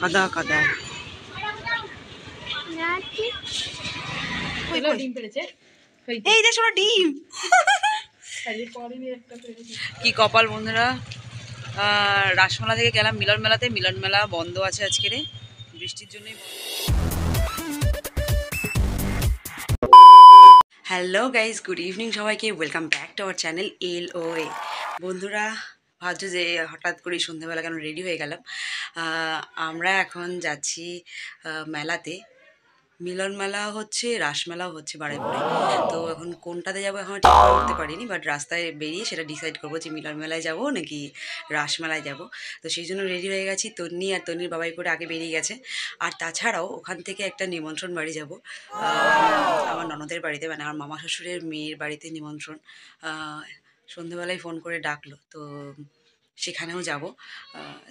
কাদা কাদা। এই যে শোনো ডিম। কি কপাল বন্ধুরা, রাসমেলা থেকে গেলাম মিলন মেলাতে। মিলন মেলা বন্ধ আছে আজকে, বৃষ্টির জন্যই। হ্যালো গাইজ, গুড ইভিনিং সবাইকে। Welcome back to our channel LOA। বন্ধুরা ভাবছো যে হঠাৎ করে সন্ধ্যেবেলা কেন রেডি হয়ে গেলাম। আমরা এখন যাচ্ছি মেলাতে। মিলন মেলা হচ্ছে, রাসমেলাও হচ্ছে বারুইপুরে। তো এখন কোনটাতে যাবো এখন ঠিক করে উঠতে পারিনি, বাট রাস্তায় বেরিয়ে সেটা ডিসাইড করবো যে মিলন মেলায় যাবো নাকি রাসমেলায় যাব। তো সেই জন্য রেডি হয়ে গেছি। তন্নি আর তন্নির বাবাই করে আগে বেরিয়ে গেছে। আর তাছাড়াও ওখান থেকে একটা নিমন্ত্রণ বাড়ি যাব, আমার ননদের বাড়িতে, মানে আমার মামা শ্বশুরের মেয়ের বাড়িতে নিমন্ত্রণ। সন্ধ্যেবেলায় ফোন করে ডাকলো, তো সেখানেও যাব।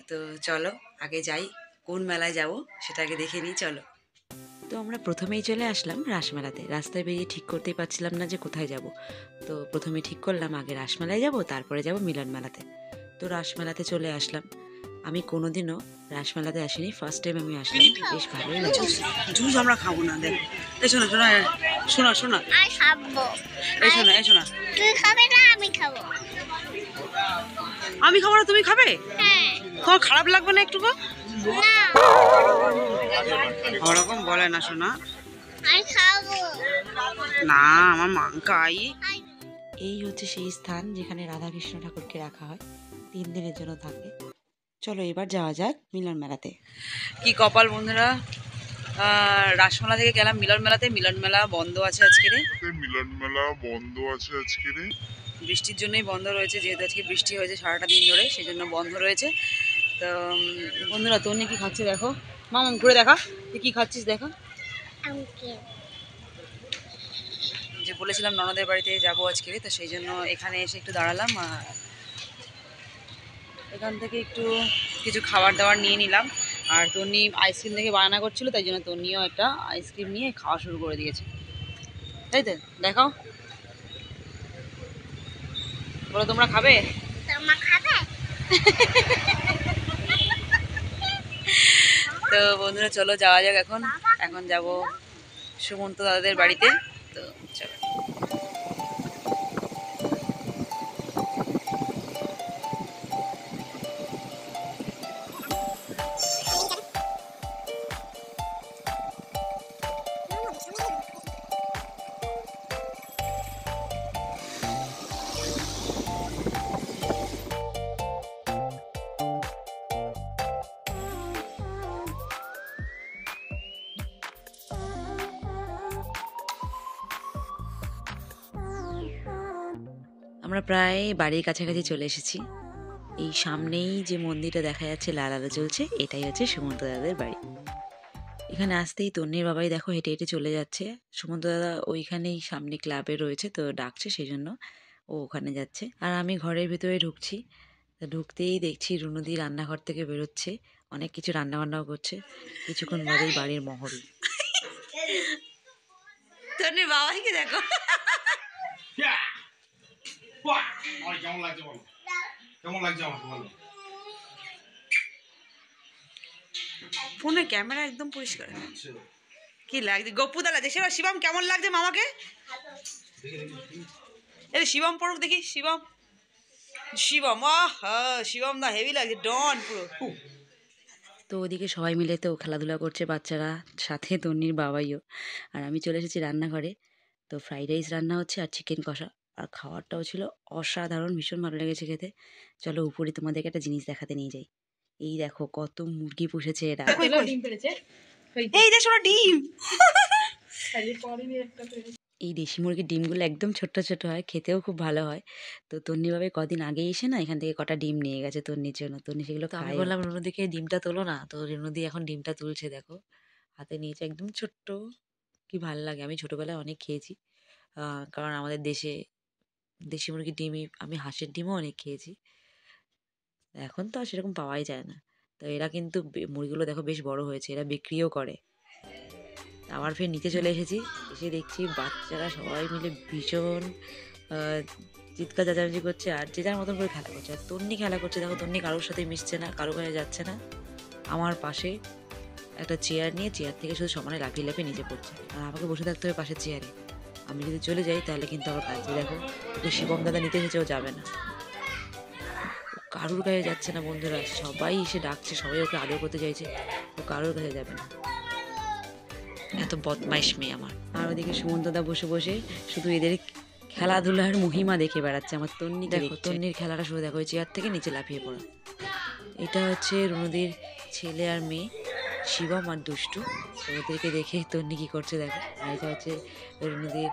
তো চলো আগে যাই, কোন মেলায় যাব সেটা আগে দেখে নিই, চলো। তো আমরা প্রথমেই চলে আসলাম রাসমেলাতে। রাস্তায় বেরিয়ে ঠিক করতেই পারছিলাম না যে কোথায় যাব। তো প্রথমে ঠিক করলাম আগে রাসমেলায় যাব, তারপরে যাব মিলন মেলাতে। তো রাসমেলাতে চলে আসলাম। আমি কোনোদিনও রাসমেলাতে আসিনি, ফার্স্ট টাইম আমি আসলাম। বেশ ভালোই লাগছে। জুস আমরা খাবো না, দেখ। এই শোনা শোনা শোনা শোনা এই শোনা এই শোনা, তুই খাবে না আমি খাবো? আমি খাবো না তুমি খাবে? হ্যাঁ। তোমার খারাপ লাগবে না একটু? না, ওরকম বলে না শোনা। আমি খাবো না, আমার মাংকাই। আই। এই হচ্ছে সেই স্থান যেখানে রাধাকৃষ্ণ ঠাকুরকে রাখা হয়, 3 দিনের জন্য থাকে। চলো এবার যাওয়া যাক মিলন মেলাতে। কি কপাল বন্ধুরা, রাসমেলা থেকে গেলাম মিলন মেলাতে। মিলন মেলা বন্ধ আছে আজকে। বৃষ্টির জন্যই বন্ধ রয়েছে, যেহেতু আজকে বৃষ্টি হয়েছে সারাটা দিন ধরে, সেই জন্য বন্ধ রয়েছে। তো বন্ধুরা তন্নি কি খাচ্ছে দেখো, মামা ঘুরে দেখা, তুই কি খাচ্ছিস দেখো। যে বলেছিলাম ননদের বাড়িতে যাবো আজকে, তো সেই জন্য এখানে এসে একটু দাঁড়ালাম। এখান থেকে একটু কিছু খাবার দাবার নিয়ে নিলাম। আর তন্নি আইসক্রিম দেখে বায়না করছিল, তাই জন্য তন্নিও একটা আইসক্রিম নিয়ে খাওয়া শুরু করে দিয়েছে, তাই তো দেখাও। বলো তোমরা খাবে? তোমার খাবে? তো বন্ধুরা চলো যাওয়া যাক। এখন যাব সুমন্ত দাদাদের বাড়িতে। তো চলো। আমরা প্রায় বাড়ির কাছাকাছি চলে এসেছি। এই সামনেই যে মন্দিরটা দেখা যাচ্ছে লাল আলো জ্বলছে, এটাই হচ্ছে সুমন্ত দাদাদের বাড়ি। এখানে আসতেই তন্নির বাবাই দেখো হেঁটে হেঁটে চলে যাচ্ছে। সুমন্ত দাদা ওইখানেই সামনে ক্লাবে রয়েছে, তো ডাকছে, সেই জন্য ও ওখানে যাচ্ছে। আর আমি ঘরের ভিতরে ঢুকছি। ঢুকতেই দেখছি রুনুদি রান্নাঘর থেকে বেরোচ্ছে, অনেক কিছু রান্না বান্নাও করছে। কিছুক্ষণ বাদেই বাড়ির মহল। তন্নির বাবাইকে দেখো। কেমন লাগছে বলো, কেমন লাগছে আমাকে বলো। ফোনে ক্যামেরা একদম পরিষ্কার। কি লাগছে গপ্পুদা লাগছে। শিবম কেমন লাগছে মামাকে? এই শিবম পড়ুক দেখি। শিবম শিবম শিবম না হেভি লাগছে, ডন পুরো। তো ওদিকে সবাই মিলে তো খেলাধুলা করছে বাচ্চারা, সাথে তন্নির বাবাইও। আর আমি চলে এসেছি রান্নাঘরে। তো ফ্রাইড রাইস রান্না হচ্ছে আর চিকেন কষা, আর খাওয়ারটাও ছিল অসাধারণ, ভীষণ ভালো লেগেছে খেতে। চলো উপরে তোমাদেরকে একটা জিনিস দেখাতে নিয়ে যাই। এই দেখো কত মুরগি পুষেছে এরা। এই দেখো ডিম। এই দেশি মুরগির ডিমগুলো একদম ছোট্ট ছোট হয়, খেতেও খুব ভালো হয়। তো তন্নি ভাবে কদিন আগে এসে না এখান থেকে কটা ডিম নিয়ে গেছে তন্নির জন্য। তন্নি সেগুলো খায়। আমি বললাম রুনুদিকে ডিমটা তোলো না, তো রুনুদি এখন ডিমটা তুলছে, দেখো হাতে নিয়েছে, একদম ছোট্ট। কি ভালো লাগে, আমি ছোটবেলায় অনেক খেয়েছি। কারণ আমাদের দেশি মুরগির ডিমই, আমি হাঁসের ডিমও অনেক খেয়েছি। এখন তো আর সেরকম পাওয়াই যায় না। তো এরা কিন্তু মুরগিগুলো দেখো বেশ বড় হয়েছে, এরা বিক্রিও করে। আবার ফের নিচে চলে এসেছি, এসে দেখছি বাচ্চারা সবাই মিলে ভীষণ চিৎকার চেঁচামেচি করছে, আর যে যার মতন করে খেলা করছে। আর তন্নি খেলা করছে, দেখো তন্নি কারোর সাথে মিশছে না, কারো কাছে যাচ্ছে না, আমার পাশে একটা চেয়ার নিয়ে চেয়ার থেকে শুধু সমানে লাফিয়ে লাফিয়ে নিচে পড়ছে, আর আমাকে বসে থাকতে হবে পাশের চেয়ারে। আমি যদি চলে যাই তাহলে কিন্তু আবার কাজে দেখো, ওকে শিবম দাদা নিতে এসেছেও যাবে না, ও কারুর কাছে যাচ্ছে না বন্ধুরা, সবাই এসে ডাকছে, সবাই ওকে আদর করতে চাইছে, ও কারোর কাছে যাবে না, এত বদমাইশ মেয়ে আমার। আর ওদিকে সুমন্ত দা বসে বসে শুধু এদের খেলাধুলার মহিমা দেখে বেড়াচ্ছে। আমার তন্নি দেখো, তন্নির খেলাটা শুধু দেখো, ওই চেয়ার থেকে নিচে লাফিয়ে পড়া। এটা হচ্ছে রুনুদির ছেলে আর মেয়ে, শিবম আর দুষ্টু। তো ওদেরকে দেখে তন্নি কি করছে দেখো। আর এটা হচ্ছে রুনুদির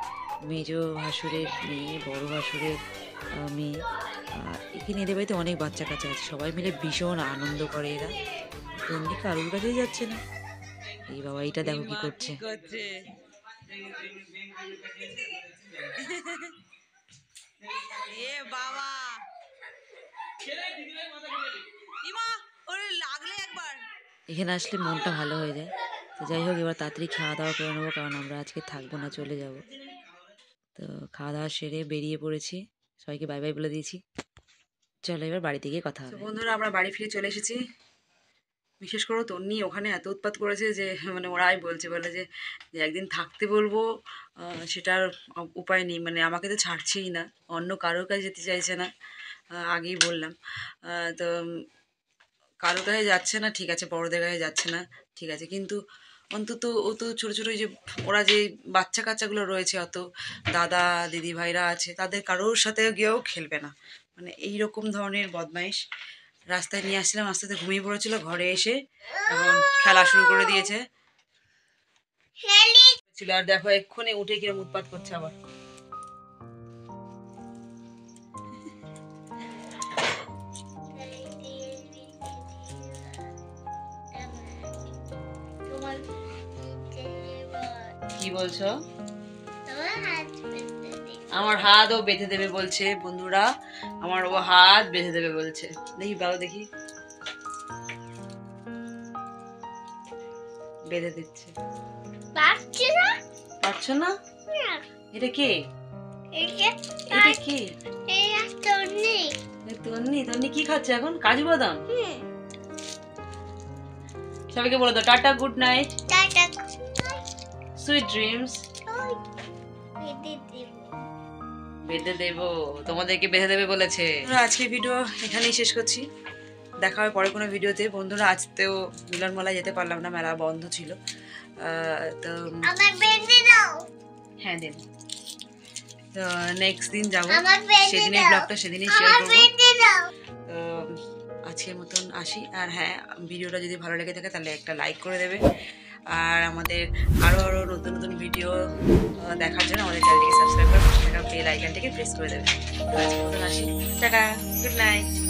মেজো ভাসুরের মেয়ে, বড় ভাসুরের মেয়ে। আর এখানে এদের বাড়িতে অনেক বাচ্চা কাচ্চা আছে, সবাই মিলে ভীষণ আনন্দ করে এরা। তন্নি কারুর কাছেই যাচ্ছে না। এই বাবা, এইটা দেখো কি করছে। এখানে আসলে মনটা ভালো হয়ে যায়। তো যাই হোক, এবার তাড়াতাড়ি খাওয়া দাওয়া করে নেবো, কারণ আমরা আজকে থাকবো না, চলে যাব। তো খাওয়া দাওয়া সেরে বেরিয়ে পড়েছি, সবাইকে বাই বাই বলে দিয়েছি। চলো এবার বাড়িতে গিয়ে কথা হবে। বন্ধুরা আমরা বাড়ি ফিরে চলে এসেছি। বিশেষ করে তন্নি ওখানে এত উৎপাত করেছে যে মানে ওরাই বলে যে একদিন থাকতে বলবো, সেটার উপায় নেই, মানে আমাকে তো ছাড়ছেই না, অন্য কারোর কাছে যেতে চাইছে না। আগেই বললাম, তো কারোর কাছে যাচ্ছে না, ঠিক আছে, বড়দের কাছে যাচ্ছে না, ঠিক আছে, কিন্তু অন্তত ও তো ছোটো ছোটো যে ওরা যে বাচ্চা কাচ্চাগুলো রয়েছে, অত দাদা দিদি ভাইরা আছে, তাদের কারোর সাথে গিয়েও খেলবে না, মানে এই রকম ধরনের বদমাইশ। রাস্তায় নিয়ে আসছিলাম, আস্তে আস্তে ঘুমিয়ে পড়েছিল, ঘরে এসে এখন খেলা শুরু করে দিয়েছে। ছিল, আর দেখো এক্ষুনি উঠে কিরম উৎপাত করছে আবার। কি বলছো? আমার হাতও বেঁধে দেবে বলছে বন্ধুরা, আমার ও হাত বেঁধে দেবে বলছে। দেখি বাবা, দেখি, বেঁধে দিচ্ছে। পারছো না? এটা কে? এটা কে? তন্নি, তন্নি কি খাচ্ছে এখন? কাজু বাদাম। সবাইকে বলে দাও tata, good night, sweet dreams. বেঁধে দেবো, তোমাদেরকে বেঁধে দেবে বলেছে। আজকে ভিডিও এখানেই শেষ করছি, দেখা হয় পরে কোনো ভিডিওতে। বন্ধুরা আজকেও মিলন মেলায় যেতে পারলাম না, মেলা বন্ধ ছিল। তো হ্যাঁ দেব, তো নেক্সট দিন যাবো, সেদিনের ব্লগটা সেদিনই শেয়ার করবো। তো আজকের মতন আসি। আর হ্যাঁ, ভিডিওটা যদি ভালো লেগে থাকে তাহলে একটা লাইক করে দেবে, আর আমাদের আরও নতুন নতুন ভিডিও দেখার জন্য আমাদের চ্যানেলটিকে সাবস্ক্রাইব করে পাশে থাকা বেল আইকনটিকে প্রেস করে দেবে। তো আজকের মতন আসি, টাটা, গুড নাইট।